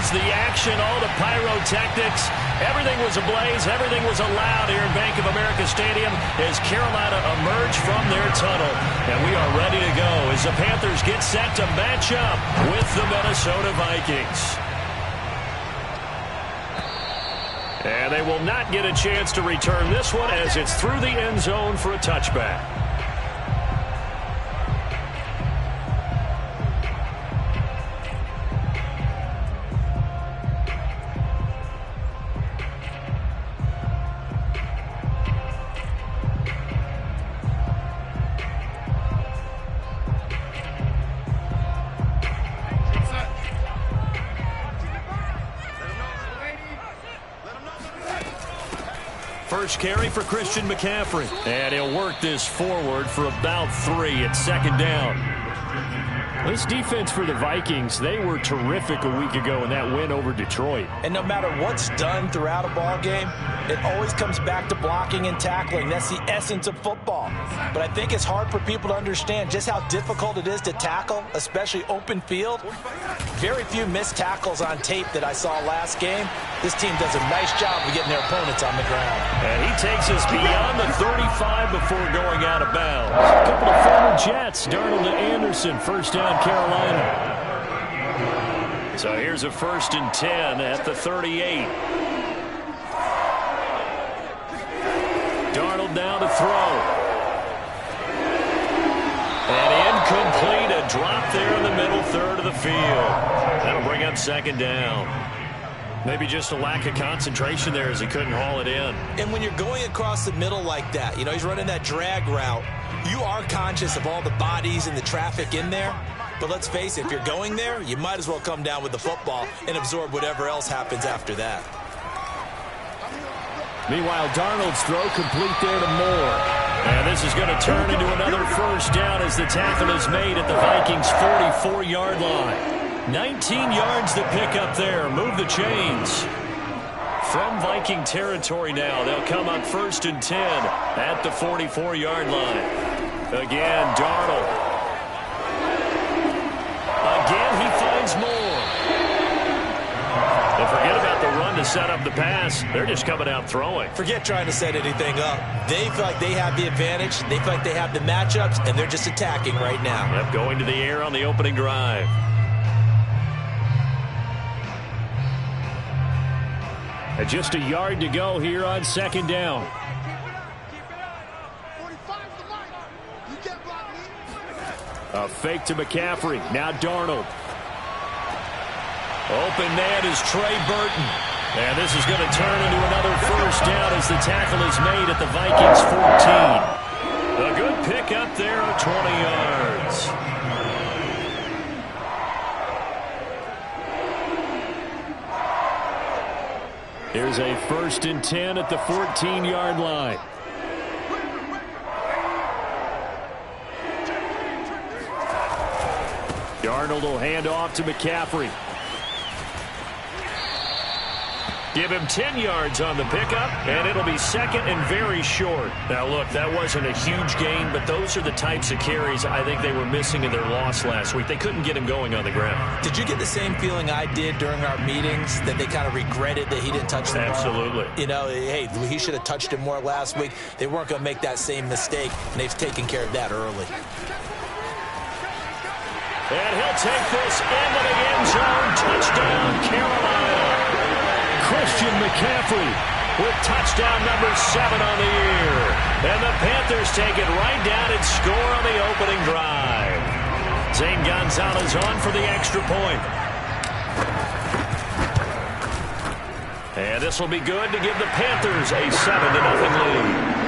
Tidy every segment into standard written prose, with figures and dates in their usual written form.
here's the action, all the pyrotechnics. Everything was ablaze. Everything was allowed here in Bank of America Stadium as Carolina emerged from their tunnel. And we are ready to go as the Panthers get set to match up with the Minnesota Vikings. And they will not get a chance to return this one as it's through the end zone for a touchback. First carry for Christian McCaffrey. And he'll work this forward for about 3 at second down. This defense for the Vikings, they were terrific a week ago in that win over Detroit. And no matter what's done throughout a ball game, it always comes back to blocking and tackling. That's the essence of football. But I think it's hard for people to understand just how difficult it is to tackle, especially open field. Very few missed tackles on tape that I saw last game. This team does a nice job of getting their opponents on the ground. And he takes us beyond the 35 before going out of bounds. A couple of former Jets, Darnold and Anderson, first down Carolina. So here's a 1st and 10 at the 38. Darnold now to throw. And incomplete, a drop there in the middle third of the field. That'll bring up second down. Maybe just a lack of concentration there as he couldn't haul it in. And when you're going across the middle like that, you know, he's running that drag route, you are conscious of all the bodies and the traffic in there. But let's face it, if you're going there, you might as well come down with the football and absorb whatever else happens after that. Meanwhile, Darnold's throw complete there to Moore. And this is going to turn into another first down as the tackle is made at the Vikings' 44-yard line. 19 yards to pick up there. Move the chains. From Viking territory now, they'll come up 1st and 10 at the 44-yard line. Again, Darnold. Again, he finds Moore. And forget about the run to set up the pass. They're just coming out throwing. Forget trying to set anything up. They feel like they have the advantage. They feel like they have the matchups, and they're just attacking right now. Yep, going to the air on the opening drive. And just a yard to go here on second down. A fake to McCaffrey. Now Darnold. Open man is Trey Burton. And this is going to turn into another first down as the tackle is made at the Vikings' 14. A good pickup there of 20 yards. Here's a 1st and 10 at the 14-yard line. Darnold will hand off to McCaffrey. Give him 10 yards on the pickup, and it'll be second and very short. Now, look, that wasn't a huge gain, but those are the types of carries I think they were missing in their loss last week. They couldn't get him going on the ground. Did you get the same feeling I did during our meetings, that they kind of regretted that he didn't touch the ball? Absolutely. You know, hey, he should have touched it more last week. They weren't going to make that same mistake, and they've taken care of that early. And he'll take this into the end zone. Touchdown, Carolina. Christian McCaffrey with touchdown number 7 on the year. And the Panthers take it right down and score on the opening drive. Zane Gonzalez on for the extra point. And this will be good to give the Panthers a 7-0 lead.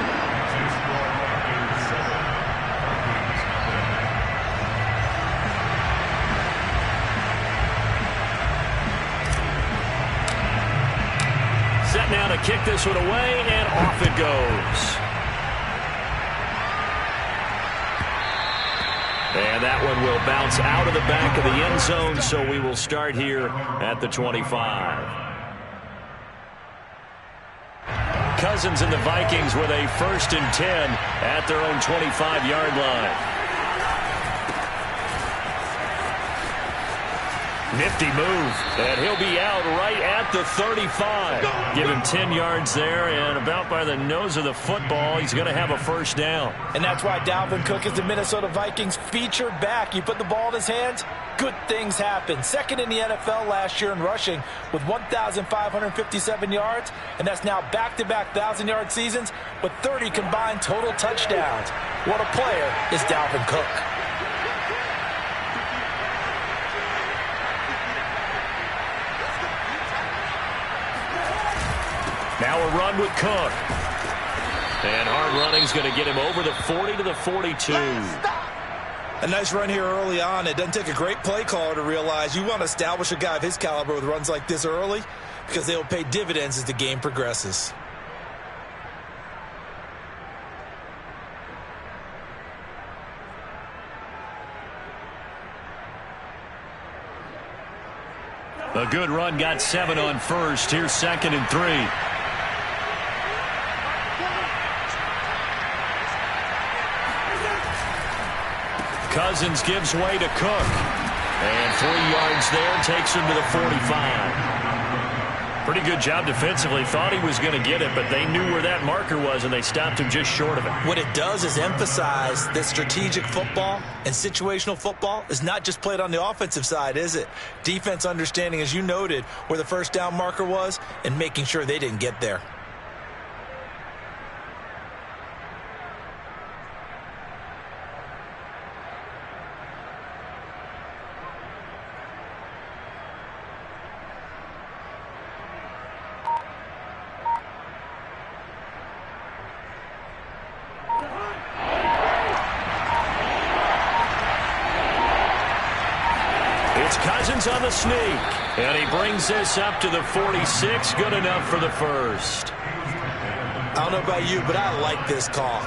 Now to kick this one away, and off it goes. And that one will bounce out of the back of the end zone, so we will start here at the 25. Cousins and the Vikings with a 1st and 10 at their own 25-yard line. Nifty move, and he'll be out right at the 35. Give him 10 yards there, and about by the nose of the football, he's going to have a first down. And that's why Dalvin Cook is the Minnesota Vikings featured back. You put the ball in his hands, good things happen. Second in the NFL last year in rushing with 1,557 yards, and that's now back-to-back 1,000-yard seasons with 30 combined total touchdowns. What a player is Dalvin Cook. Now a run with Cook. And hard running's going to get him over the 40 to the 42. A nice run here early on. It doesn't take a great play caller to realize you want to establish a guy of his caliber with runs like this early because they will pay dividends as the game progresses. A good run got 7 on first. Here's 2nd and 3. Cousins gives way to Cook. And 3 yards there, takes him to the 45. Pretty good job defensively. Thought he was going to get it, but they knew where that marker was, and they stopped him just short of it. What it does is emphasize that strategic football and situational football is not just played on the offensive side, is it? Defense understanding, as you noted, where the first down marker was and making sure they didn't get there. Cousins on the sneak, and he brings this up to the 46. Good enough for the first. I don't know about you, but I like this call.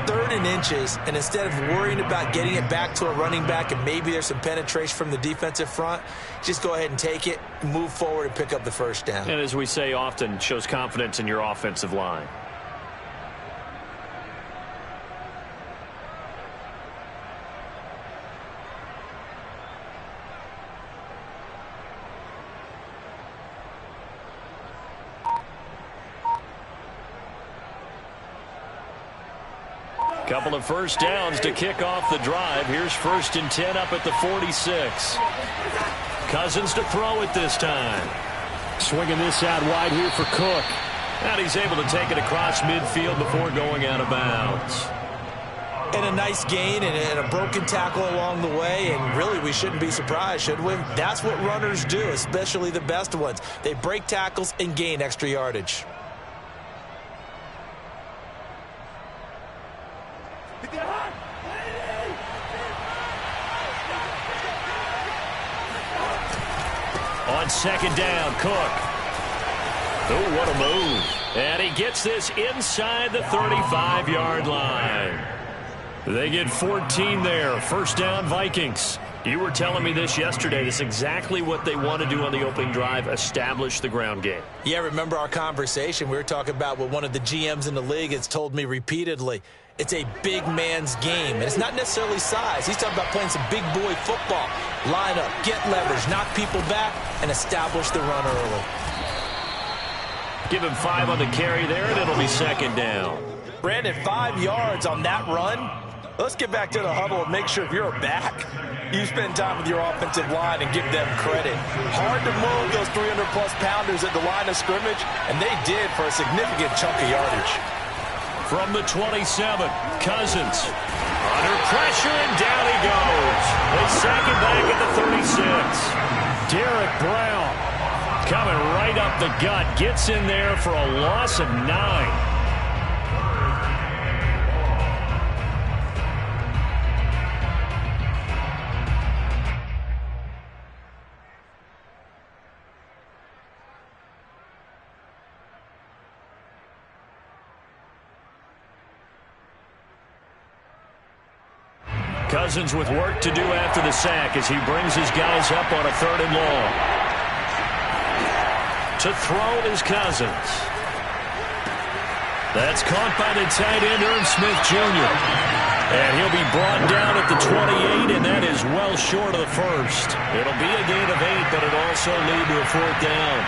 3rd and inches, and instead of worrying about getting it back to a running back and maybe there's some penetration from the defensive front, just go ahead and take it, move forward, and pick up the first down. And as we say often, shows confidence in your offensive line. Couple of first downs to kick off the drive. Here's 1st and 10 up at the 46. Cousins to throw it this time. Swinging this out wide here for Cook. And he's able to take it across midfield before going out of bounds. And a nice gain and a broken tackle along the way, and really we shouldn't be surprised, should we? That's what runners do, especially the best ones. They break tackles and gain extra yardage. On 2nd down, Cook. Oh, what a move. And he gets this inside the 35-yard line. They get 14 there. First down, Vikings. You were telling me this yesterday. This is exactly what they want to do on the opening drive, establish the ground game. Yeah, remember our conversation. We were talking about what one of the GMs in the league has told me repeatedly. It's a big man's game, and it's not necessarily size. He's talking about playing some big boy football. Line up, get leverage, knock people back, and establish the run early. Give him 5 on the carry there, and it'll be 2nd down. Brandon, 5 yards on that run. Let's get back to the huddle and make sure if you're a back, you spend time with your offensive line and give them credit. Hard to move those 300-plus pounders at the line of scrimmage, and they did for a significant chunk of yardage. From the 27, Cousins under pressure, and down he goes. They sack him back at the 36. Derek Brown coming right up the gut, gets in there for a loss of 9. Cousins with work to do after the sack as he brings his guys up on a 3rd and long. To throw is Cousins. That's caught by the tight end, Irv Smith Jr. And he'll be brought down at the 28, and that is well short of the first. It'll be a gain of 8, but it'll also lead to a 4th down.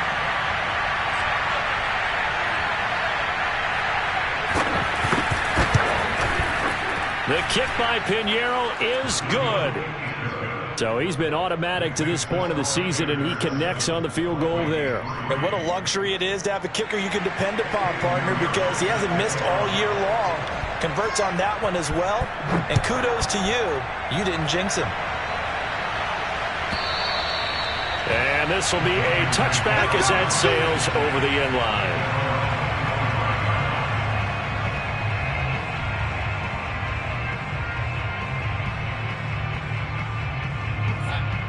The kick by Pinheiro is good. So he's been automatic to this point of the season, and he connects on the field goal there. And what a luxury it is to have a kicker you can depend upon, partner, because he hasn't missed all year long. Converts on that one as well. And kudos to you. You didn't jinx him. And this will be a touchback as that sails over the end line.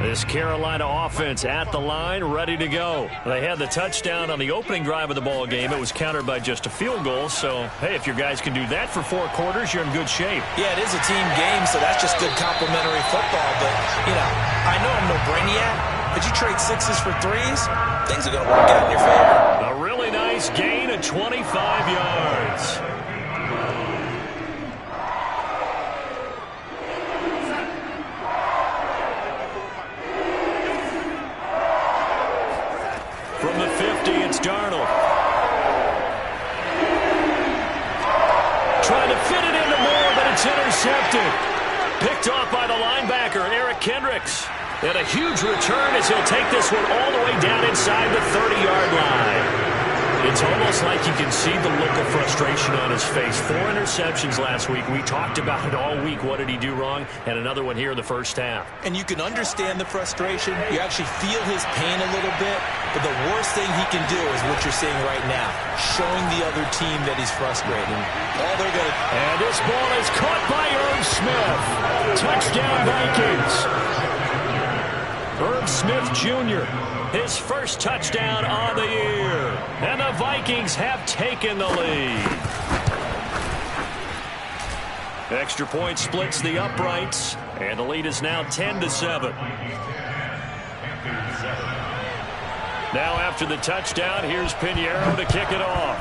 This Carolina offense at the line, ready to go. They had the touchdown on the opening drive of the ball game. It was countered by just a field goal. So, hey, if your guys can do that for 4 quarters, you're in good shape. Yeah, it is a team game, so that's just good complimentary football. But, you know, I know I'm no brainiac, but you trade 6s for 3s, things are going to work out in your favor. A really nice gain of 25 yards. From the 50, it's Darnold. Trying to fit it into Moore, but it's intercepted. Picked off by the linebacker, Eric Kendricks. And a huge return as he'll take this one all the way down inside the 30-yard line. It's almost like you can see the look of frustration on his face. 4 interceptions last week. We talked about it all week. What did he do wrong? And another one here in the first half. And you can understand the frustration. You actually feel his pain a little bit. But the worst thing he can do is what you're seeing right now, showing the other team that he's frustrated. All they're going to... And this ball is caught by Irv Smith. Touchdown, Vikings. Irv Smith Jr., his first touchdown on the year. And the Vikings have taken the lead. Extra point splits the uprights, and the lead is now 10-7. Now after the touchdown, here's Pinheiro to kick it off.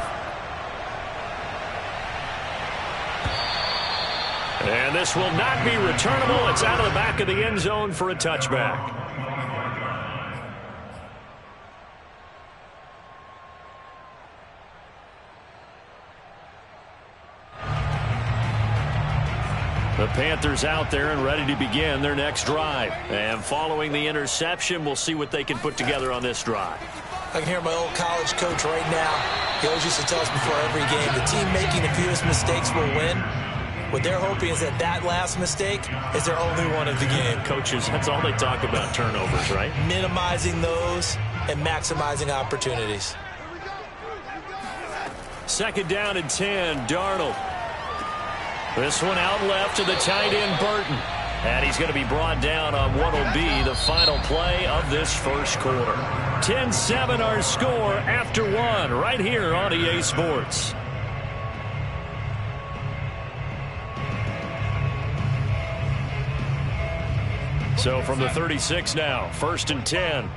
And this will not be returnable. It's out of the back of the end zone for a touchback. The Panthers out there and ready to begin their next drive. And following the interception, we'll see what they can put together on this drive. I can hear my old college coach right now. He always used to tell us before every game, the team making the fewest mistakes will win. What they're hoping is that that last mistake is their only one of the game. Coaches, that's all they talk about, turnovers, right? Minimizing those and maximizing opportunities. 2nd down and 10, Darnold. This one out left to the tight end, Burton. And he's going to be brought down on what will be the final play of this first quarter. 10-7 our score after 1 right here on EA Sports. So from the 36 now, 1st and 10.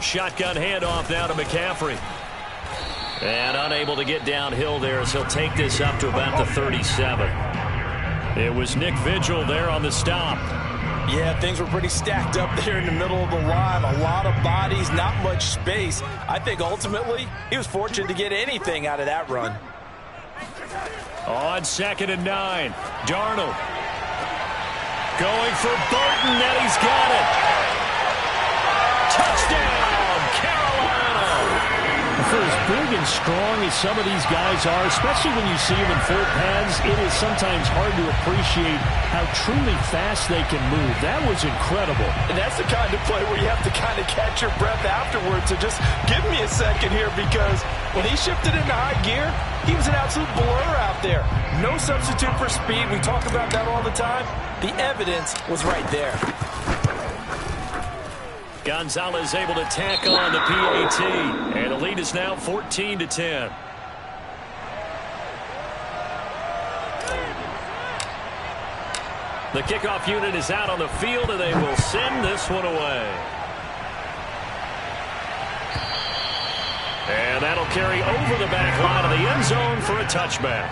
Shotgun handoff now to McCaffrey. And unable to get downhill there as he'll take this up to about the 37. It was Nick Vigil there on the stop. Yeah, things were pretty stacked up there in the middle of the line. A lot of bodies, not much space. I think ultimately he was fortunate to get anything out of that run. On 2nd and 9, Darnold. Going for Burton, and he's got it. Touchdown, Carolina. For as big and strong as some of these guys are, especially when you see them in full pads, it is sometimes hard to appreciate how truly fast they can move. That was incredible. And that's the kind of play where you have to kind of catch your breath afterwards. So just give me a second here, because when he shifted into high gear, he was an absolute blur out there. No substitute for speed. We talk about that all the time. The evidence was right there. Gonzalez able to tack on the PAT. And the lead is now 14-10. The kickoff unit is out on the field, and they will send this one away. And And that'll carry over the back line of the end zone for a touchback.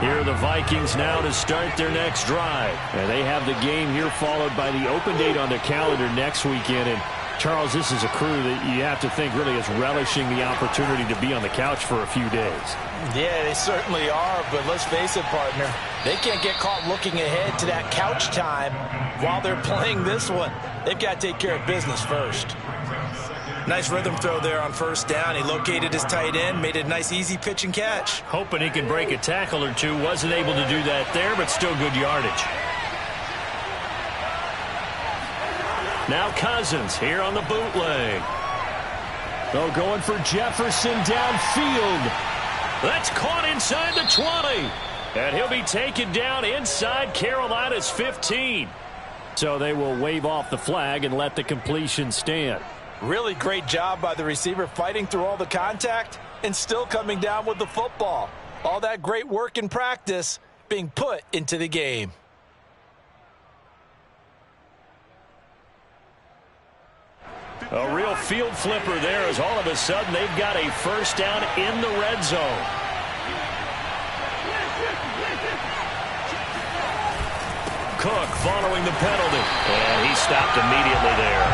Here are the Vikings now to start their next drive. And they have the game here followed by the open date on their calendar next weekend. And Charles, this is a crew that you have to think really is relishing the opportunity to be on the couch for a few days. Yeah, they certainly are, but let's face it, partner. They can't get caught looking ahead to that couch time while they're playing this one. They've got to take care of business first. Nice rhythm throw there on first down. He located his tight end, made a nice easy pitch and catch. Hoping he could break a tackle or two. Wasn't able to do that there, but still good yardage. Now Cousins here on the bootleg. They're going for Jefferson downfield. That's caught inside the 20. And he'll be taken down inside Carolina's 15. So they will wave off the flag and let the completion stand. Really great job by the receiver fighting through all the contact and still coming down with the football. All that great work in practice being put into the game. A real field flipper there as all of a sudden they've got a first down in the red zone. Cook following the penalty. And he stopped immediately there.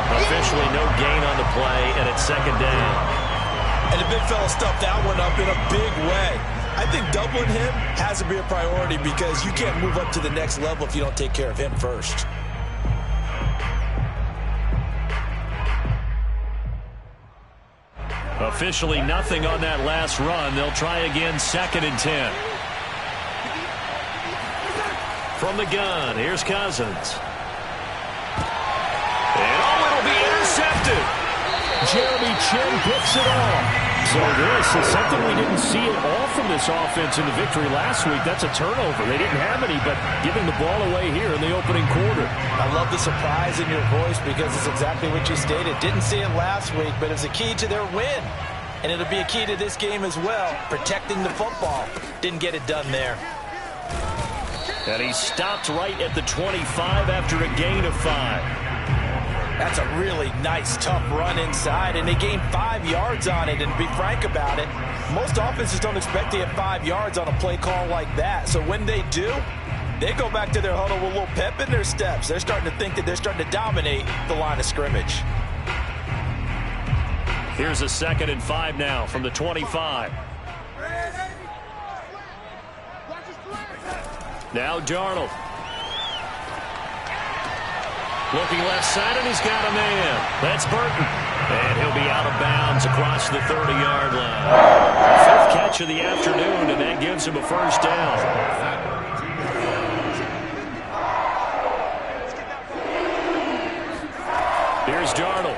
Officially no gain on the play, and it's second down. And the big fella stuffed that one up in a big way. I think doubling him has to be a priority because you can't move up to the next level if you don't take care of him first. Officially nothing on that last run. They'll try again, 2nd and 10. From the gun, here's Cousins. Intercepted. Jeremy Chin picks it off. So this is something we didn't see at all from this offense in the victory last week. That's a turnover. They didn't have any, but giving the ball away here in the opening quarter. I love the surprise in your voice because it's exactly what you stated. Didn't see it last week, but it's a key to their win. And it'll be a key to this game as well, protecting the football. Didn't get it done there. And he stopped right at the 25 after a gain of 5. That's a really nice, tough run inside, and they gained 5 yards on it. And to be frank about it, most offenses don't expect to get 5 yards on a play call like that. So when they do, they go back to their huddle with a little pep in their steps. They're starting to think that they're starting to dominate the line of scrimmage. Here's a 2nd and 5 now from the 25. Now Darnold. Looking left side, and he's got a man. That's Burton. And he'll be out of bounds across the 30-yard line. 5th catch of the afternoon, and that gives him a first down. Here's Darnold.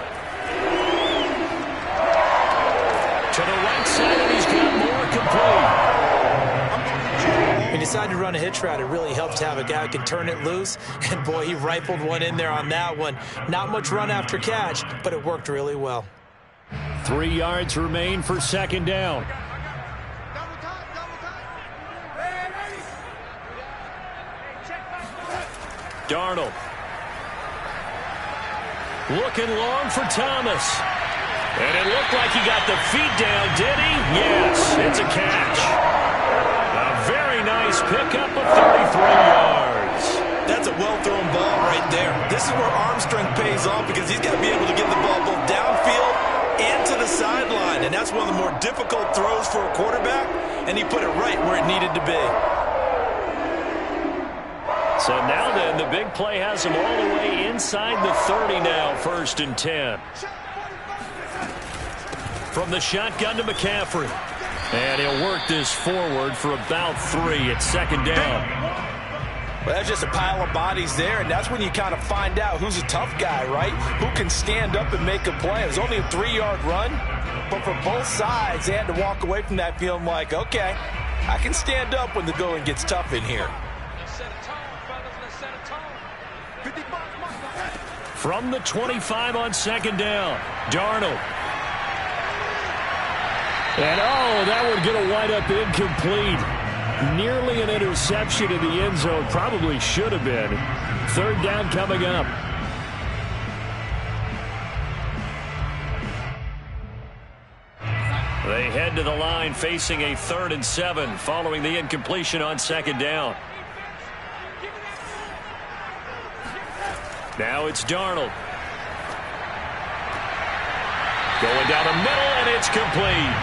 To the right side, and he's got more complete. He decided to run a hitch route. It really helps to have a guy who can turn it loose. And, boy, he rifled one in there on that one. Not much run after catch, but it worked really well. 3 yards remain for 2nd down. Darnold. Looking long for Thomas. And it looked like he got the feet down, did he? Yes, it's a catch. Very nice pickup of 33 yards. That's a well-thrown ball right there. This is where arm strength pays off because he's got to be able to get the ball both downfield and to the sideline. And that's one of the more difficult throws for a quarterback, and he put it right where it needed to be. So now then, the big play has him all the way inside the 30 now, 1st and 10. From the shotgun to McCaffrey. And he'll work this forward for about 3 at 2nd down. Well, that's just a pile of bodies there, and that's when you kind of find out who's a tough guy, right? Who can stand up and make a play. It was only a 3-yard run, but for both sides, they had to walk away from that feeling like, okay, I can stand up when the going gets tough in here. From the 25 on second down, Darnold. And, that one going to wind up incomplete. Nearly an interception in the end zone. Probably should have been. Third down coming up. They head to the line facing a 3rd and 7 following the incompletion on second down. Now it's Darnold. Going down the middle, and it's complete.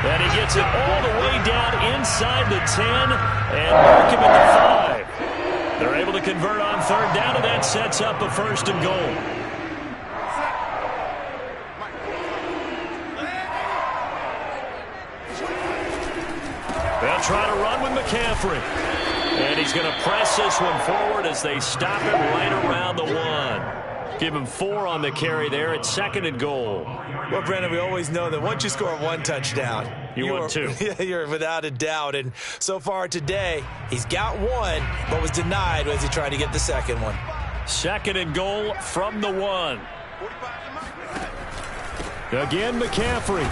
And he gets it all the way down inside the 10 and mark him at the 5. They're able to convert on third down, and that sets up a 1st and goal. They'll try to run with McCaffrey. And he's going to press this one forward as they stop him right around the 1. Give him 4 on the carry there at 2nd and goal. Well, Brandon, we always know that once you score 1 touchdown, you want 2. Yeah, you're without a doubt. And so far today, he's got 1, but was denied as he tried to get the 2nd one. 2nd and goal from the 1. Again, McCaffrey.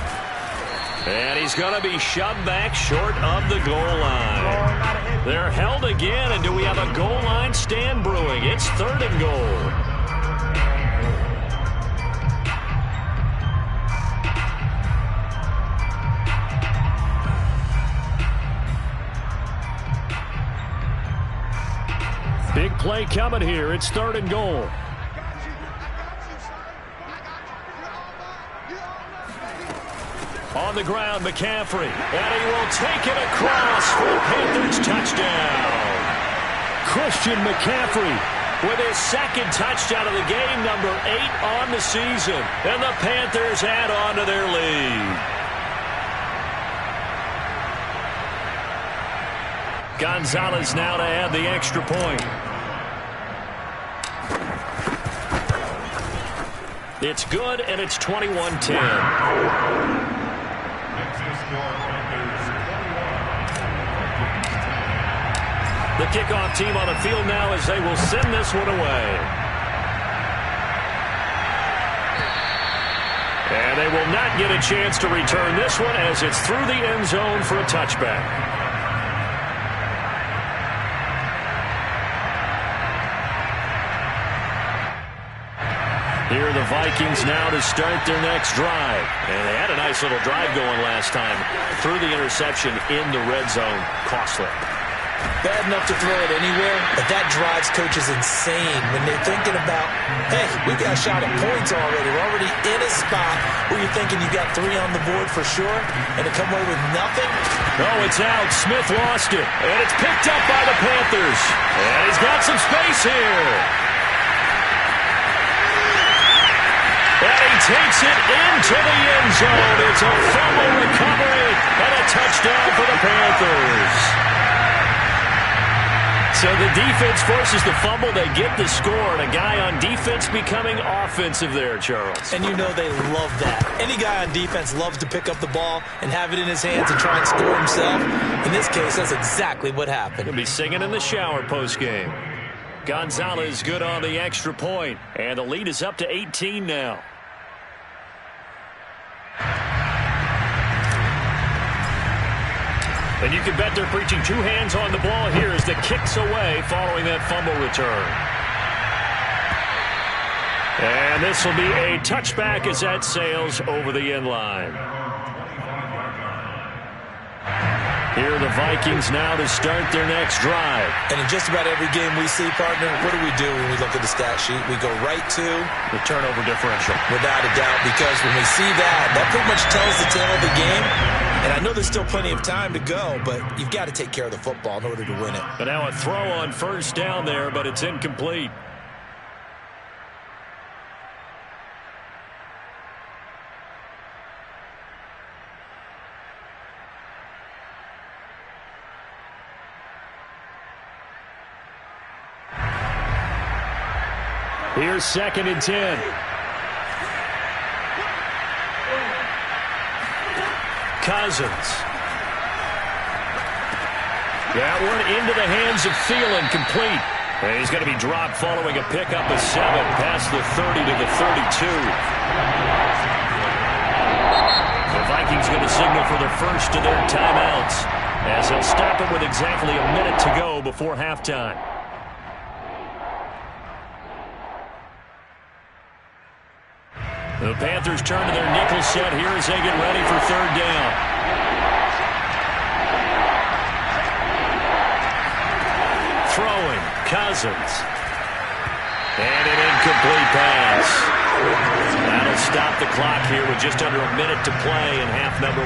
And he's going to be shoved back short of the goal line. They're held again, and do we have a goal line stand brewing? It's 3rd and goal. Big play coming here. It's 3rd and goal. On the ground, McCaffrey. And he will take it across for the Panthers touchdown. Christian McCaffrey with his 2nd touchdown of the game, number 8 on the season. And the Panthers add on to their lead. Gonzalez now to add the extra point. It's good, and it's 21-10. The kickoff team on the field now as they will send this one away. And they will not get a chance to return this one as it's through the end zone for a touchback. Here are the Vikings now to start their next drive. And they had a nice little drive going last time. Through the interception in the red zone. Costly. Bad enough to throw it anywhere, but that drives coaches insane when they're thinking about, hey, we've got a shot at points already. We're already in a spot where you're thinking you've got 3 on the board for sure, and to come away with nothing. Oh, it's out. Smith lost it. And it's picked up by the Panthers. And he's got some space here. And he takes it into the end zone. It's a fumble recovery and a touchdown for the Panthers. So the defense forces the fumble. They get the score, and a guy on defense becoming offensive there, Charles. And you know they love that. Any guy on defense loves to pick up the ball and have it in his hands and try and score himself. In this case, that's exactly what happened. He'll be singing in the shower postgame. Gonzalez good on the extra point, and the lead is up to 18 now. And you can bet they're preaching 2 hands on the ball here as the kicks away following that fumble return. And this will be a touchback as that sails over the end line. Here are the Vikings now to start their next drive. And in just about every game we see, partner, what do we do when we look at the stat sheet? We go right to the turnover differential. Without a doubt, because when we see that pretty much tells the tale of the game. And I know there's still plenty of time to go, but you've got to take care of the football in order to win it. But now a throw on first down there, but it's incomplete. Here's 2nd and 10. Cousins. That one into the hands of Thielen, complete. And he's going to be dropped following a pickup of 7 past the 30 to the 32. The Vikings going to signal for the first of their timeouts as they'll stop it with exactly a minute to go before halftime. The Panthers turn to their nickel set here as they get ready for third down. Throwing, Cousins. And an incomplete pass. That'll stop the clock here with just under a minute to play in half number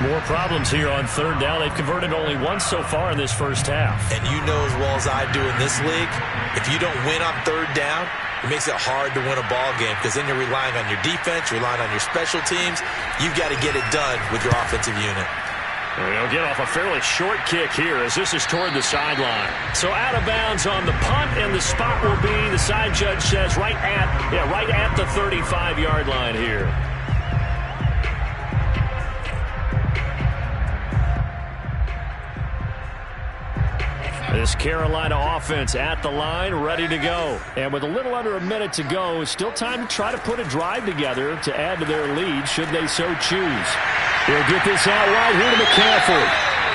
1. More problems here on third down. They've converted only once so far in this first half. And you know as well as I do in this league, if you don't win on third down, it makes it hard to win a ball game because then you're relying on your defense, you're relying on your special teams. You've got to get it done with your offensive unit. They'll get off a fairly short kick here as this is toward the sideline. So out of bounds on the punt, and the spot will be, the side judge says, right at the 35-yard line here. This Carolina offense at the line, ready to go. And with a little under a minute to go, it's still time to try to put a drive together to add to their lead should they so choose. He'll get this out wide here to McCaffrey.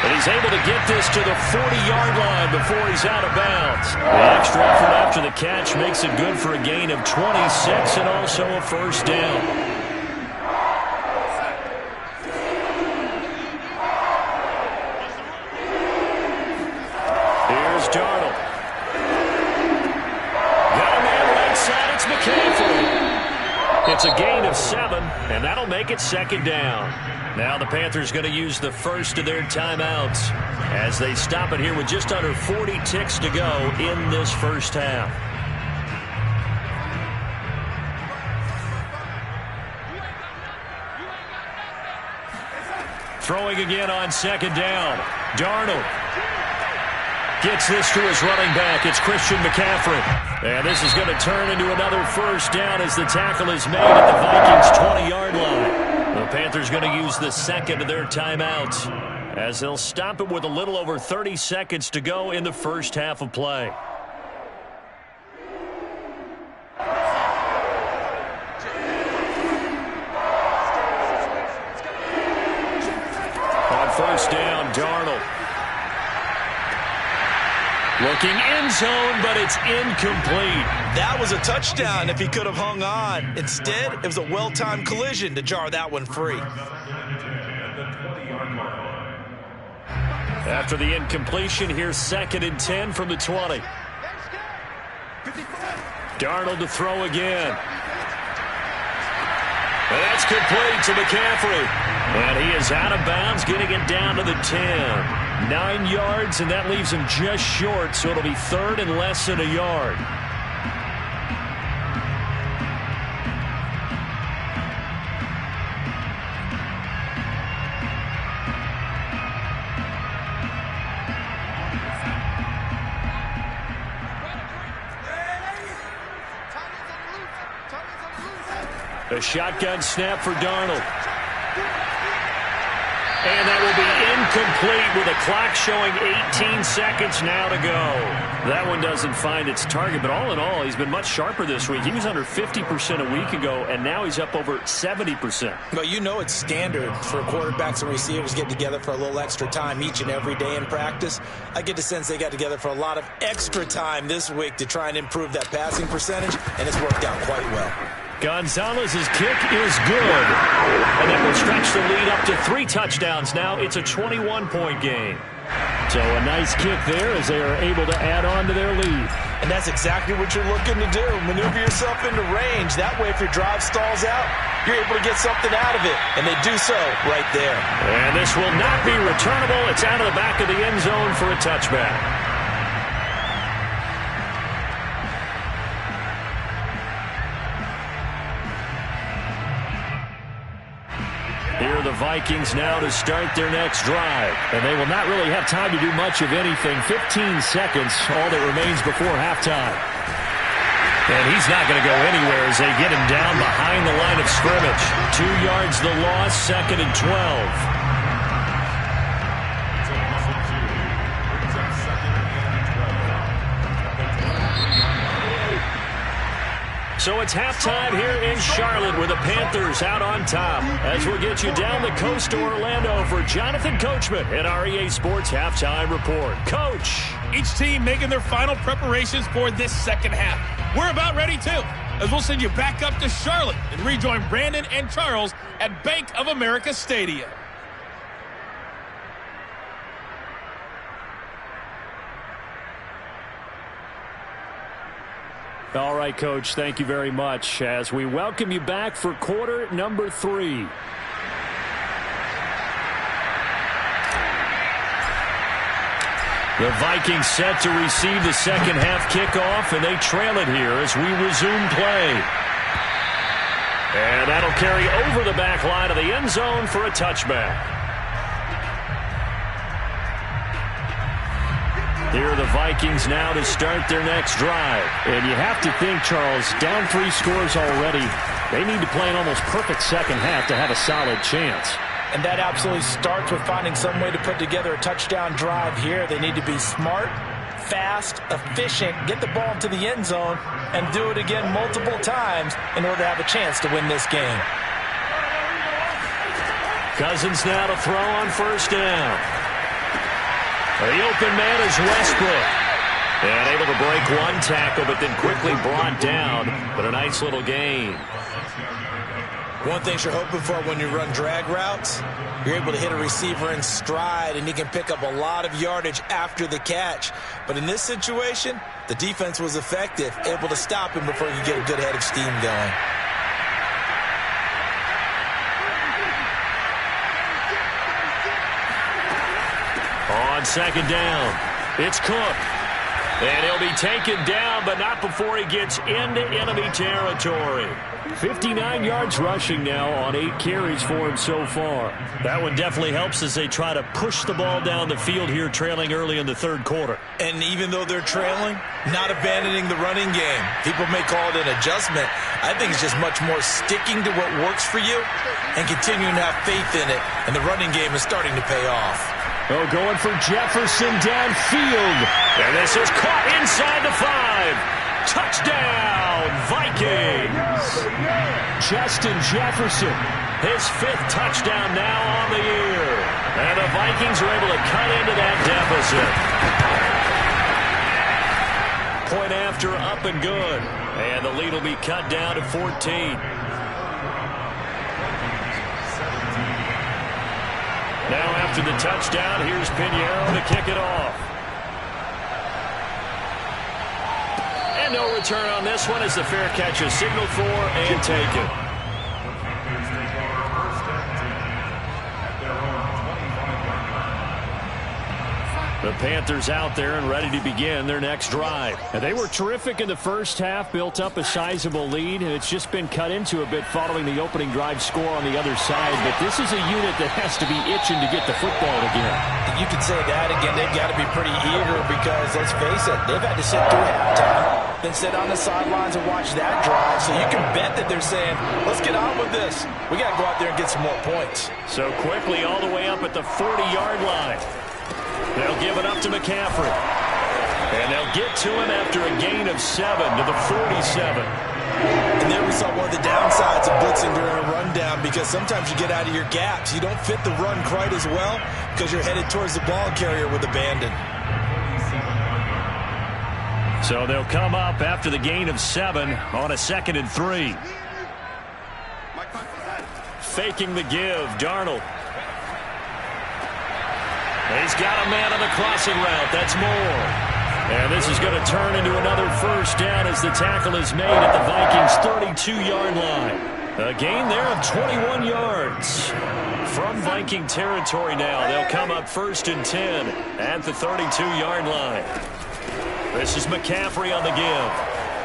And he's able to get this to the 40-yard line before he's out of bounds. The extra effort after the catch makes it good for a gain of 26 and also a first down. Darnold. Got a man right side. It's McCaffrey. It's a gain of 7, and that'll make it second down. Now the Panthers going to use the first of their timeouts as they stop it here with just under 40 ticks to go in this first half. Throwing again on second down. Darnold. Gets this to his running back. It's Christian McCaffrey. And this is going to turn into another first down as the tackle is made at the Vikings' 20-yard line. The Panthers going to use the second of their timeouts as they'll stop it with a little over 30 seconds to go in the first half of play. On first down, Darnold. Looking end zone, but it's incomplete. That was a touchdown if he could have hung on. Instead, it was a well-timed collision to jar that one free. After the incompletion, here's 2nd and 10 from the 20. Darnold to throw again. And that's complete to McCaffrey. And he is out of bounds, getting it down to the 10. 9 yards, and that leaves him just short, so it'll be third and less than a yard. A shotgun snap for Darnold. And that will be incomplete with a clock showing 18 seconds now to go. That one doesn't find its target, but all in all, he's been much sharper this week. He was under 50% a week ago, and now he's up over 70%. Well, you know it's standard for quarterbacks and receivers get together for a little extra time each and every day in practice. I get the sense they got together for a lot of extra time this week to try and improve that passing percentage, and it's worked out quite well. Gonzalez's kick is good. And that will stretch the lead up to 3 touchdowns now. It's a 21-point game. So a nice kick there as they are able to add on to their lead. And that's exactly what you're looking to do. Maneuver yourself into range. That way, if your drive stalls out, you're able to get something out of it. And they do so right there. And this will not be returnable. It's out of the back of the end zone for a touchback. Here are the Vikings now to start their next drive. And they will not really have time to do much of anything. 15 seconds, all that remains before halftime. And he's not going to go anywhere as they get him down behind the line of scrimmage. 2 yards the loss, 2nd and 12. So it's halftime here in Charlotte with the Panthers out on top. As we'll get you down the coast to Orlando for Jonathan Coachman at REA Sports Halftime Report. Coach. Each team making their final preparations for this second half. We're about ready too, as we'll send you back up to Charlotte and rejoin Brandon and Charles at Bank of America Stadium. All right, Coach, thank you very much as we welcome you back for quarter number 3. The Vikings set to receive the second half kickoff, and they trail it here as we resume play. And that'll carry over the back line of the end zone for a touchback. Here are the Vikings now to start their next drive. And you have to think, Charles, down 3 scores already. They need to play an almost perfect second half to have a solid chance. And that absolutely starts with finding some way to put together a touchdown drive here. They need to be smart, fast, efficient, get the ball into the end zone, and do it again multiple times in order to have a chance to win this game. Cousins now to throw on first down. The open man is Westbrook. And able to break one tackle, but then quickly brought down. But a nice little gain. One thing you're hoping for when you run drag routes, you're able to hit a receiver in stride, and he can pick up a lot of yardage after the catch. But in this situation, the defense was effective, able to stop him before you get a good head of steam going. On second down, it's Cook. And he'll be taken down, but not before he gets into enemy territory. 59 yards rushing now on 8 carries for him so far. That one definitely helps as they try to push the ball down the field here, trailing early in the third quarter. And even though they're trailing, not abandoning the running game. People may call it an adjustment. I think it's just much more sticking to what works for you and continuing to have faith in it. And the running game is starting to pay off. Oh, going for Jefferson downfield. And this is caught inside the 5. Touchdown, Vikings. Justin Jefferson. His 5th touchdown now on the year. And the Vikings are able to cut into that deficit. Point after, up and good. And the lead will be cut down to 14. Now after the touchdown, here's Pinheiro to kick it off. And no return on this one as the fair catch is signaled for and taken. The Panthers out there and ready to begin their next drive. And they were terrific in the first half, built up a sizable lead, and it's just been cut into a bit following the opening drive score on the other side. But this is a unit that has to be itching to get the football again. You could say that again. They've got to be pretty eager because, let's face it, they've had to sit through halftime, then sit on the sidelines and watch that drive. So you can bet that they're saying, let's get on with this. We got to go out there and get some more points. So quickly all the way up at the 40-yard line. They'll give it up to McCaffrey. And they'll get to him after a gain of 7 to the 47. And there we saw one of the downsides of blitzing during a rundown because sometimes you get out of your gaps. You don't fit the run quite as well because you're headed towards the ball carrier with abandon. So they'll come up after the gain of 7 on a 2nd and 3. Faking the give, Darnold. He's got a man on the crossing route. That's Moore. And this is going to turn into another first down as the tackle is made at the Vikings' 32-yard line. A gain there of 21 yards. From Viking territory now, they'll come up 1st and 10 at the 32-yard line. This is McCaffrey on the give.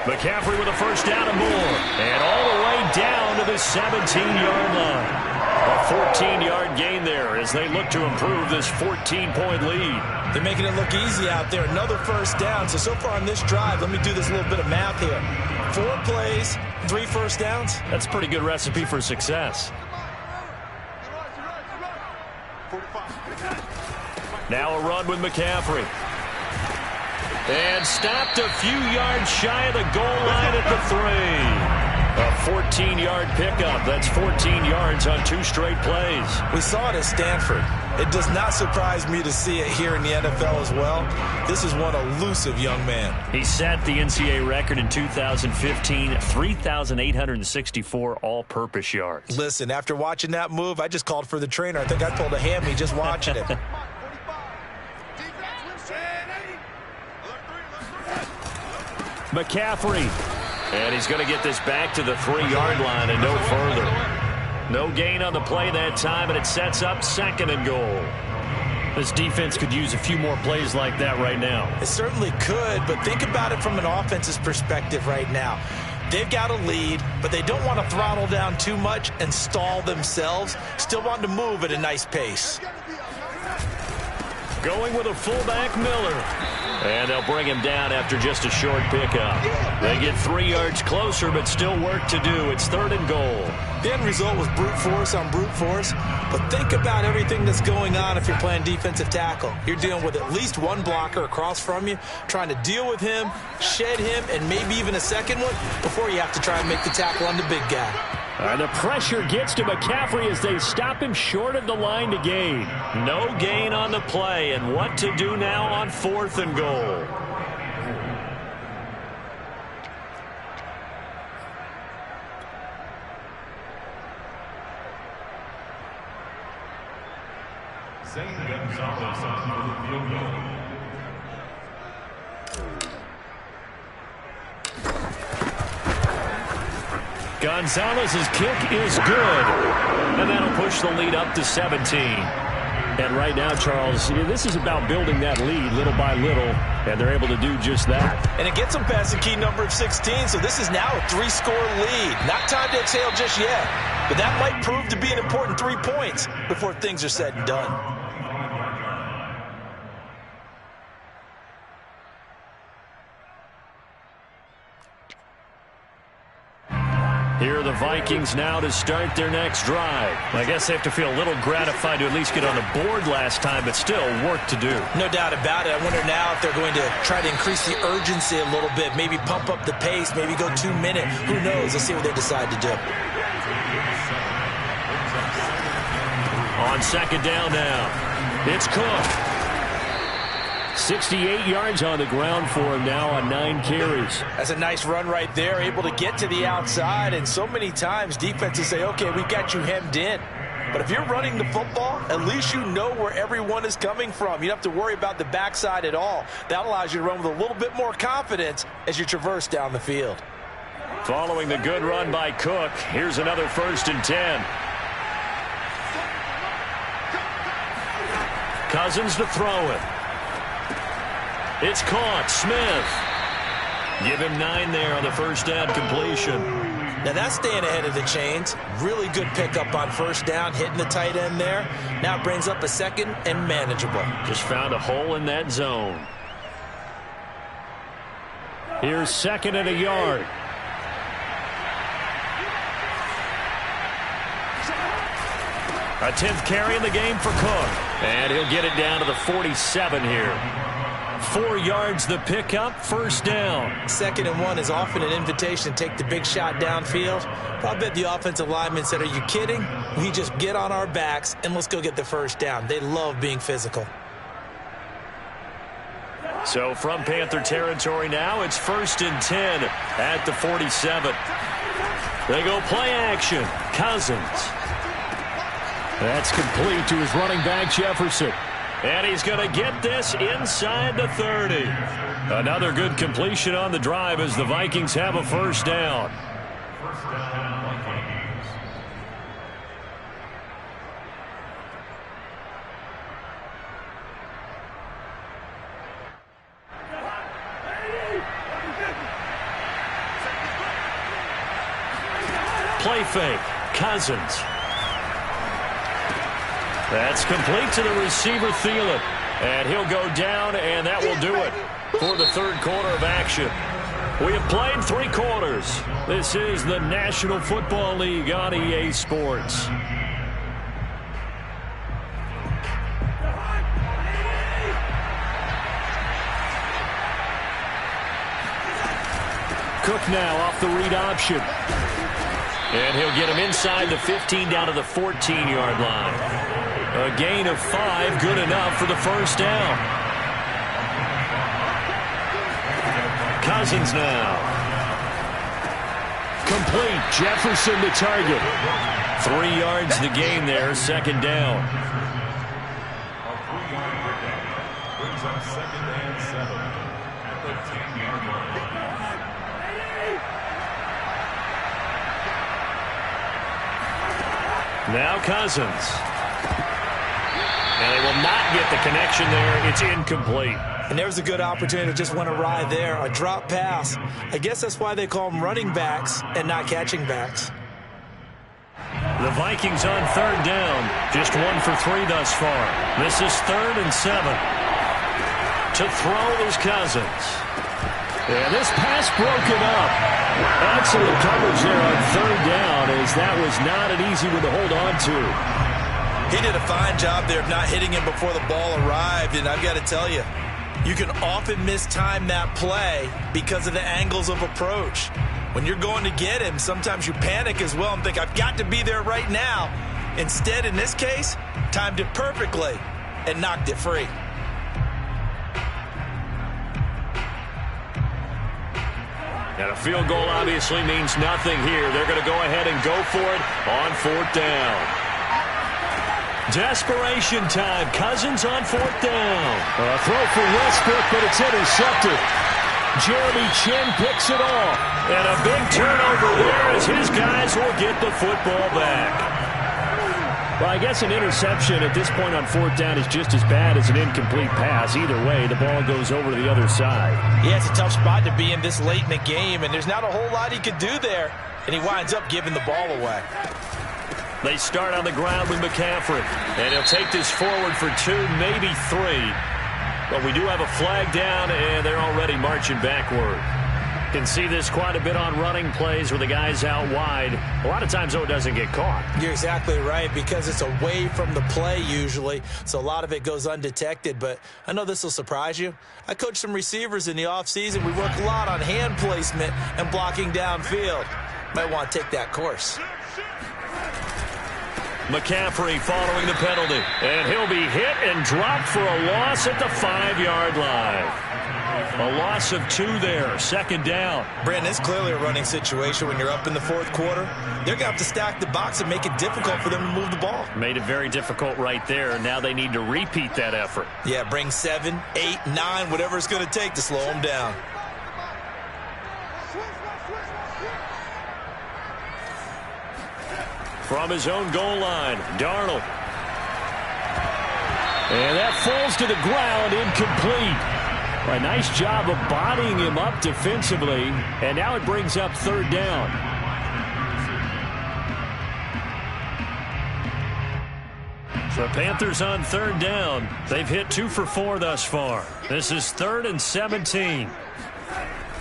McCaffrey with a first down and more. And all the way down to the 17-yard line. A 14-yard gain there as they look to improve this 14-point lead. They're making it look easy out there. Another first down. So far on this drive, let me do this little bit of math here. 4 plays, 3 first downs. That's a pretty good recipe for success. Now a run with McCaffrey. And stopped a few yards shy of the goal line at the 3. A 14-yard pickup. That's 14 yards on 2 straight plays. We saw it at Stanford. It does not surprise me to see it here in the NFL as well. This is one elusive young man. He set the NCAA record in 2015, 3,864 all-purpose yards. Listen, after watching that move, I just called for the trainer. I think I pulled a hammy just watching it. McCaffrey. And he's going to get this back to the 3-yard line and no further. No gain on the play that time, and it sets up 2nd and goal. This defense could use a few more plays like that right now. It certainly could, but think about it from an offense's perspective right now. They've got a lead, but they don't want to throttle down too much and stall themselves. Still want to move at a nice pace. Going with a fullback, Miller. And they'll bring him down after just a short pickup. They get 3 yards closer, but still work to do. It's 3rd and goal. The end result was brute force on brute force. But think about everything that's going on if you're playing defensive tackle. You're dealing with at least one blocker across from you, trying to deal with him, shed him, and maybe even a second one before you have to try and make the tackle on the big guy. The pressure gets to McCaffrey as they stop him short of the line to gain. No gain on the play, and what to do now on 4th and goal. Gonzalez's kick is good. And that'll push the lead up to 17. And right now, Charles, this is about building that lead little by little, and they're able to do just that. And it gets them past the key number of 16, so this is now a 3-score lead. Not time to exhale just yet, but that might prove to be an important 3 points before things are said and done. Here are the Vikings now to start their next drive. I guess they have to feel a little gratified to at least get on the board last time, but still work to do. No doubt about it. I wonder now if they're going to try to increase the urgency a little bit, maybe pump up the pace, maybe go 2-minute. Who knows? Let's see what they decide to do. On 2nd down now, it's Cook. 68 yards on the ground for him now on 9 carries. That's a nice run right there, able to get to the outside, and so many times defenses say, okay, we got you hemmed in. But if you're running the football, at least you know where everyone is coming from. You don't have to worry about the backside at all. That allows you to run with a little bit more confidence as you traverse down the field. Following the good run by Cook, here's another 1st and 10. Cousins to throw it. It's caught. Smith. Give him 9 there on the 1st down completion. Now that's staying ahead of the chains. Really good pickup on 1st down, hitting the tight end there. Now it brings up a 2nd and manageable. Just found a hole in that zone. Here's 2nd and a yard. A 10th carry in the game for Cook. And he'll get it down to the 47 here. 4 yards the pickup, 1st down. 2nd and 1 is often an invitation to take the big shot downfield. I bet the offensive lineman said, are you kidding? We just get on our backs and let's go get the 1st down. They love being physical. So from Panther territory now, it's 1st and 10 at the 47. They go play action. Cousins. That's complete to his running back, Jefferson. And he's going to get this inside the 30. Another good completion on the drive as the Vikings have a 1st down. Play fake. Cousins. That's complete to the receiver, Thielen. And he'll go down, and that will do it for the 3rd quarter of action. We have played 3 quarters. This is the National Football League on EA Sports. Cook now off the read option. And he'll get him inside the 15 down to the 14-yard line. A gain of 5, good enough for the first down. Cousins now. Complete. Jefferson the target. 3 yards the gain there, second down. Now Cousins. And they will not get the connection there. It's incomplete. And there was a good opportunity to just went a ride there, a drop pass. I guess that's why they call them running backs and not catching backs. The Vikings on third down. Just 1 for 3 thus far. This is 3rd and 7. To throw is Cousins. And this pass broken up. Excellent coverage there on third down, as that was not an easy one to hold on to. He did a fine job there of not hitting him before the ball arrived, and I've got to tell you, you can often mistime that play because of the angles of approach. When you're going to get him, sometimes you panic as well and think, I've got to be there right now. Instead, in this case, timed it perfectly and knocked it free. And a field goal obviously means nothing here. They're going to go ahead and go for it on 4th down. Desperation time. Cousins on 4th down. A throw for Westbrook, but it's intercepted. Jeremy Chin picks it off. And a big turnover there as his guys will get the football back. Well, I guess an interception at this point on 4th down is just as bad as an incomplete pass. Either way, the ball goes over to the other side. Yeah, it's a tough spot to be in this late in the game, and there's not a whole lot he could do there. And he winds up giving the ball away. They start on the ground with McCaffrey. And he'll take this forward for 2, maybe 3. But we do have a flag down, and they're already marching backward. Can see this quite a bit on running plays where the guy's out wide. A lot of times, though, it doesn't get caught. You're exactly right, because it's away from the play usually, so a lot of it goes undetected. But I know this will surprise you. I coach some receivers in the offseason. We work a lot on hand placement and blocking downfield. Might want to take that course. McCaffrey following the penalty. And he'll be hit and dropped for a loss at the 5-yard line. A loss of 2 there, second down. Brandon, it's clearly a running situation when you're up in the 4th quarter. They're going to have to stack the box and make it difficult for them to move the ball. Made it very difficult right there. Now they need to repeat that effort. Yeah, bring 7, 8, 9, whatever it's going to take to slow them down. From his own goal line, Darnold. And that falls to the ground, incomplete. A nice job of bodying him up defensively, and now it brings up 3rd down. The Panthers on 3rd down. They've hit 2 for 4 thus far. This is 3rd and 17.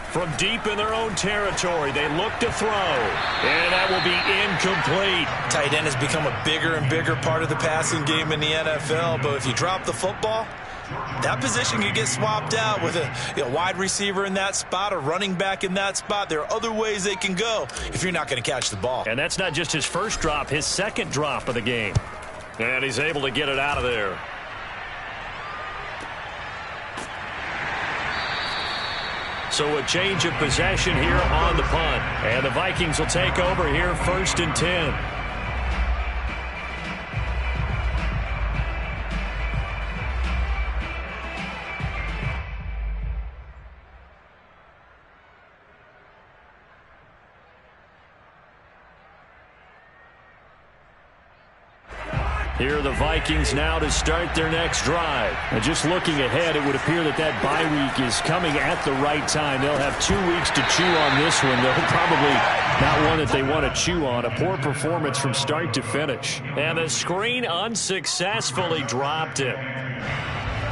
From deep in their own territory, they look to throw, and that will be incomplete. Tight end has become a bigger and bigger part of the passing game in the NFL, but if you drop the football, that position can get swapped out with a wide receiver in that spot, a running back in that spot. There are other ways they can go if you're not going to catch the ball. And that's not just his first drop, his second drop of the game. And he's able to get it out of there. So a change of possession here on the punt. And the Vikings will take over here 1st and 10. Here are the Vikings now to start their next drive. And just looking ahead, it would appear that that bye week is coming at the right time. They'll have 2 weeks to chew on this one. They'll probably not one that they want to chew on. A poor performance from start to finish. And the screen unsuccessfully dropped it.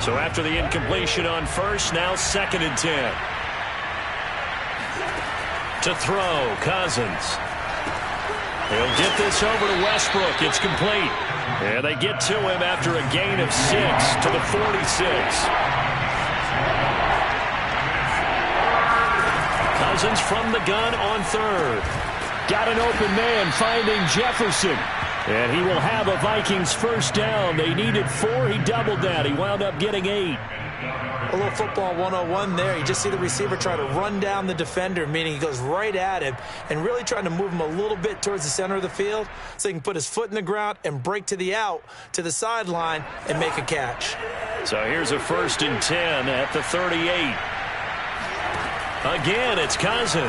So after the incompletion on first, now 2nd and 10. To throw, Cousins. He'll get this over to Westbrook. It's complete. And they get to him after a gain of 6 to the 46. Cousins from the gun on third. Got an open man finding Jefferson. And he will have a Vikings first down. They needed 4. He doubled that. He wound up getting 8. A little football 101 there. You just see the receiver try to run down the defender, meaning he goes right at him and really trying to move him a little bit towards the center of the field so he can put his foot in the ground and break to the out, to the sideline, and make a catch. So here's a 1st and 10 at the 38. Again, it's Cousins.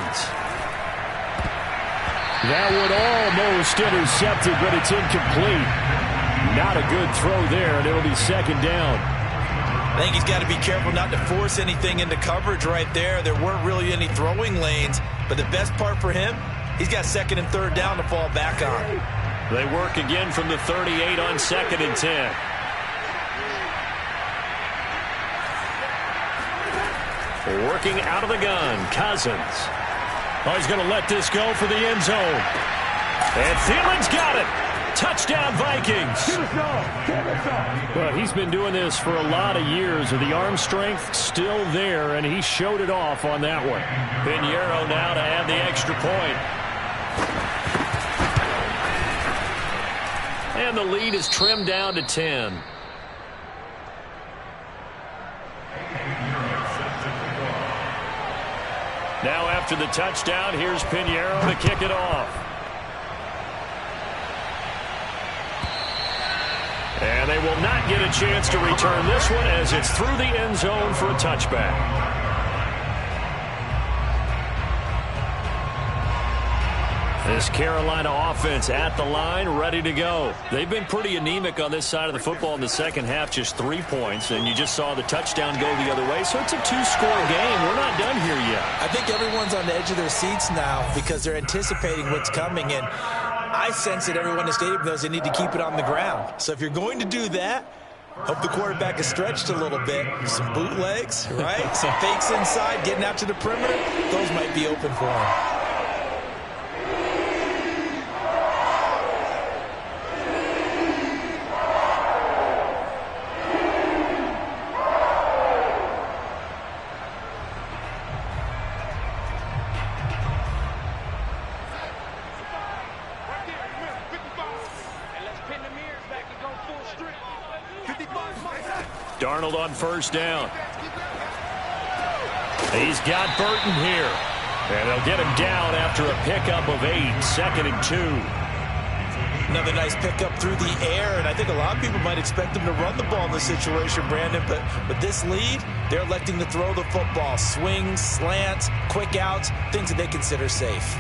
That would almost intercepted, but it's incomplete. Not a good throw there, and it'll be 2nd down. I think he's got to be careful not to force anything into coverage right there. There weren't really any throwing lanes, but the best part for him, he's got 2nd and 3rd down to fall back on. They work again from the 38 on 2nd and 10. Working out of the gun, Cousins. Oh, he's going to let this go for the end zone. And Thielen's got it. Touchdown, Vikings. Well, he's been doing this for a lot of years with the arm strength still there, and he showed it off on that one. Pinheiro now to add the extra point. And the lead is trimmed down to 10. Now after the touchdown, here's Pinheiro to kick it off. And they will not get a chance to return this one as it's through the end zone for a touchback. This Carolina offense at the line, ready to go. They've been pretty anemic on this side of the football in the second half, just 3 points, and you just saw the touchdown go the other way. So it's a 2-score game. We're not done here yet. I think everyone's on the edge of their seats now because they're anticipating what's coming, and I sense that everyone in the stadium knows they need to keep it on the ground. So if you're going to do that, hope the quarterback is stretched a little bit. Some bootlegs, right? Some fakes inside, getting out to the perimeter. Those might be open for him. Darnold on 1st down. He's got Burton here. And they'll get him down after a pickup of 8, 2nd and 2. Another nice pickup through the air, and I think a lot of people might expect them to run the ball in this situation, Brandon, but with this lead, they're electing to throw the football. Swings, slants, quick outs, things that they consider safe.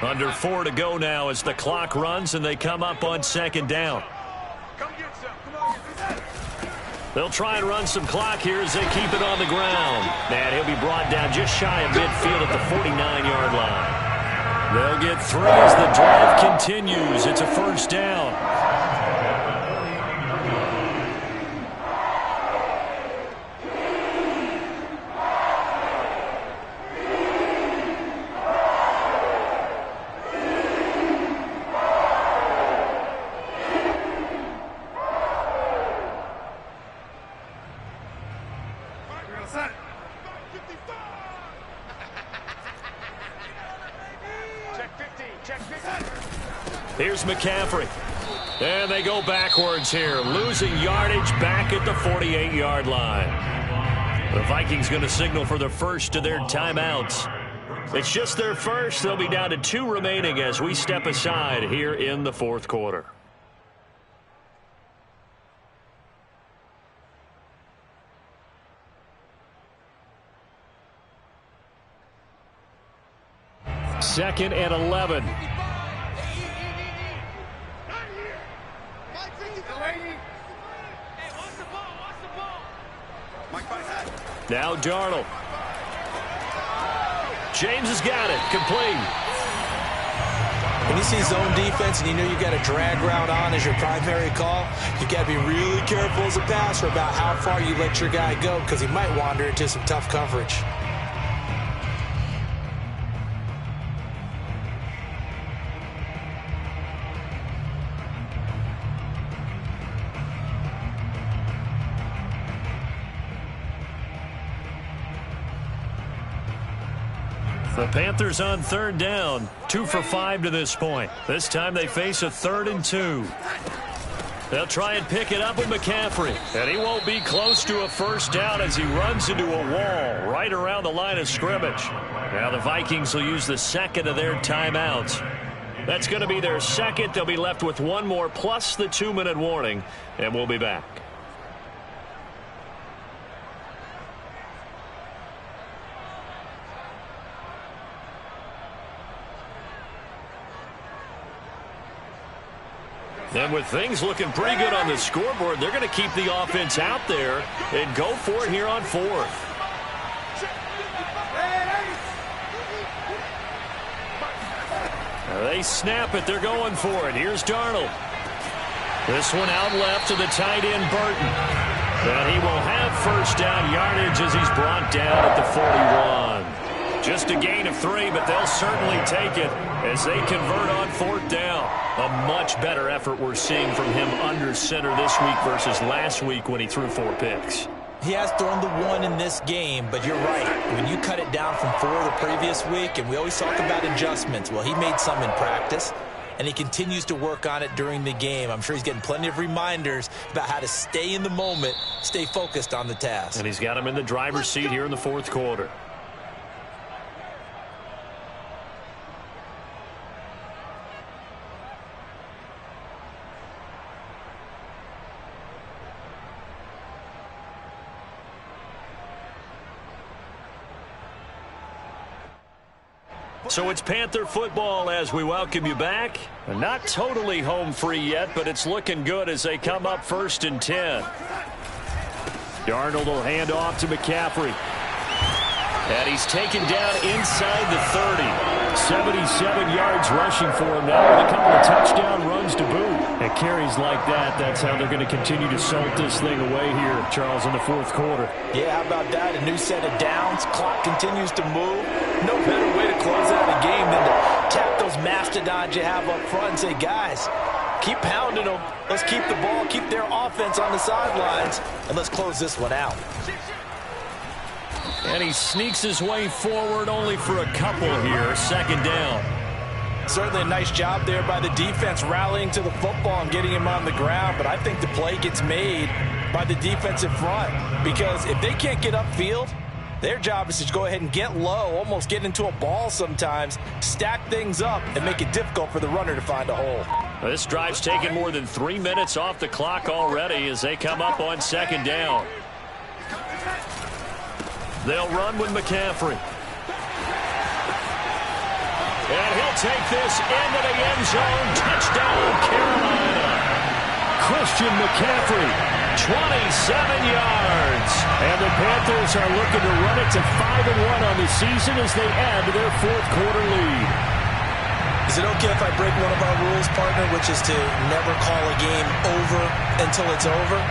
Under 4 to go now as the clock runs and they come up on 2nd down. They'll try and run some clock here as they keep it on the ground. And he'll be brought down just shy of midfield at the 49-yard line. They'll get 3 as the drive continues. It's a 1st down. Here's McCaffrey. And they go backwards here, losing yardage back at the 48-yard line. The Vikings going to signal for the first of their timeouts. It's just their first. They'll be down to 2 remaining as we step aside here in the 4th quarter. Second and 11. Now Darnold. James has got it. Complete. When you see zone defense and you know you got a drag route on as your primary call, you got to be really careful as a passer about how far you let your guy go because he might wander into some tough coverage. The Panthers on third down, 2 for 5 to this point. This time they face a 3rd and 2. They'll try and pick it up with McCaffrey. And he won't be close to a first down as he runs into a wall right around the line of scrimmage. Now the Vikings will use the second of their timeouts. That's going to be their second. They'll be left with one more plus the 2-minute warning, and we'll be back. And with things looking pretty good on the scoreboard, they're going to keep the offense out there and go for it here on 4th. They snap it. They're going for it. Here's Darnold. This one out left to the tight end, Burton. And he will have first down yardage as he's brought down at the 41. Just a gain of 3, but they'll certainly take it as they convert on 4th down. A much better effort we're seeing from him under center this week versus last week when he threw 4 picks. He has thrown the 1 in this game, but you're right. When you cut it down from 4 the previous week, and we always talk about adjustments, well, he made some in practice, and he continues to work on it during the game. I'm sure he's getting plenty of reminders about how to stay in the moment, stay focused on the task. And he's got him in the driver's seat here in the 4th quarter. So it's Panther football as we welcome you back. Not totally home free yet, but it's looking good as they come up 1st and 10. Darnold will hand off to McCaffrey. And he's taken down inside the 30. 77 yards rushing for him now with a couple of touchdown runs to boot. And carries like that, that's how they're going to continue to salt this thing away here, Charles, in the 4th quarter. Yeah, how about that? A new set of downs. Clock continues to move. No better way to close out a game than to tap those mastodons you have up front and say, guys, keep pounding them. Let's keep the ball, keep their offense on the sidelines, and let's close this one out. And he sneaks his way forward only for a couple here. 2nd down. Certainly a nice job there by the defense rallying to the football and getting him on the ground, but I think the play gets made by the defensive front because if they can't get upfield, their job is to go ahead and get low, almost get into a ball sometimes, stack things up, and make it difficult for the runner to find a hole. Well, this drive's taken more than 3 minutes off the clock already as they come up on 2nd down. They'll run with McCaffrey. And he'll take this into the end zone. Touchdown, Carolina. Christian McCaffrey, 27 yards. And the Panthers are looking to run it to 5-1 on the season as they add to their 4th quarter lead. Is it okay if I break one of our rules, partner, which is to never call a game over until it's over?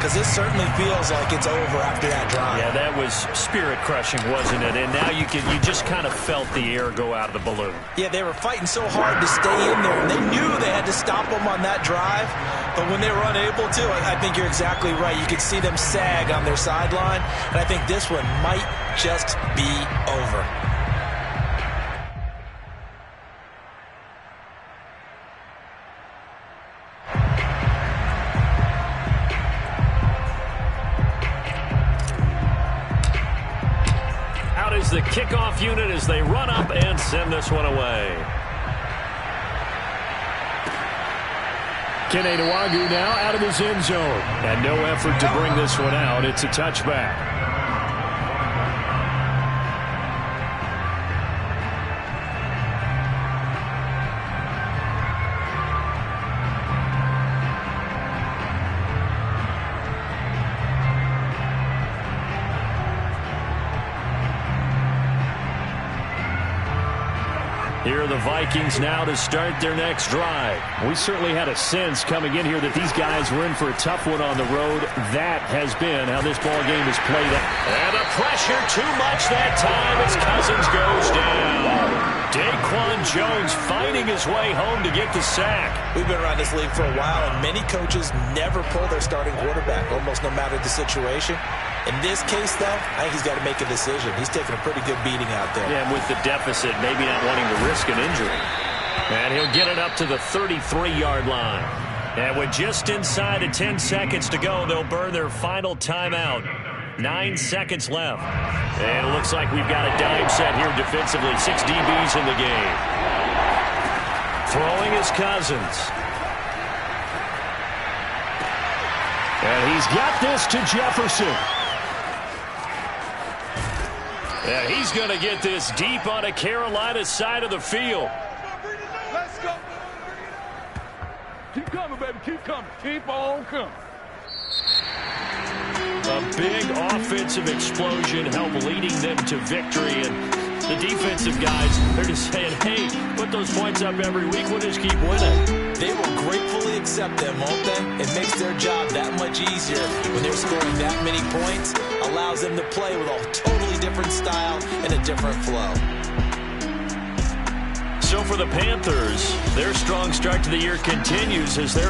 Because this certainly feels like it's over after that drive. Yeah, that was spirit-crushing, wasn't it? And now you just kind of felt the air go out of the balloon. Yeah, they were fighting so hard to stay in there, and they knew they had to stop them on that drive. But when they were unable to, I think you're exactly right. You could see them sag on their sideline, and I think this one might just be over. The kickoff unit as they run up and send this one away. Kene Nwangwu now out of his end zone. And no effort to bring this one out. It's a touchback. Here are the Vikings now to start their next drive. We certainly had a sense coming in here that these guys were in for a tough one on the road. That has been how this ball game is played out. And the pressure too much that time as Cousins goes down. Daquan Jones fighting his way home to get the sack. We've been around this league for a while, and many coaches never pull their starting quarterback, almost no matter the situation. In this case, though, I think he's got to make a decision. He's taking a pretty good beating out there. Yeah, and with the deficit, maybe not wanting to risk an injury. And he'll get it up to the 33-yard line. And with just inside of 10 seconds to go, they'll burn their final timeout. 9 seconds left. And it looks like we've got a dime set here defensively. 6 DBs in the game. Throwing is Cousins. And he's got this to Jefferson. And he's going to get this deep on a Carolina side of the field. Let's go. Keep coming, baby. Keep coming. Keep on coming. A big offensive explosion helped leading them to victory. And the defensive guys, they're just saying, hey, put those points up every week. We'll just keep winning. They will gratefully accept them, won't they? It makes their job that much easier when they're scoring that many points. Allows them to play with a totally different style and a different flow. So for the Panthers, their strong start to the year continues as they're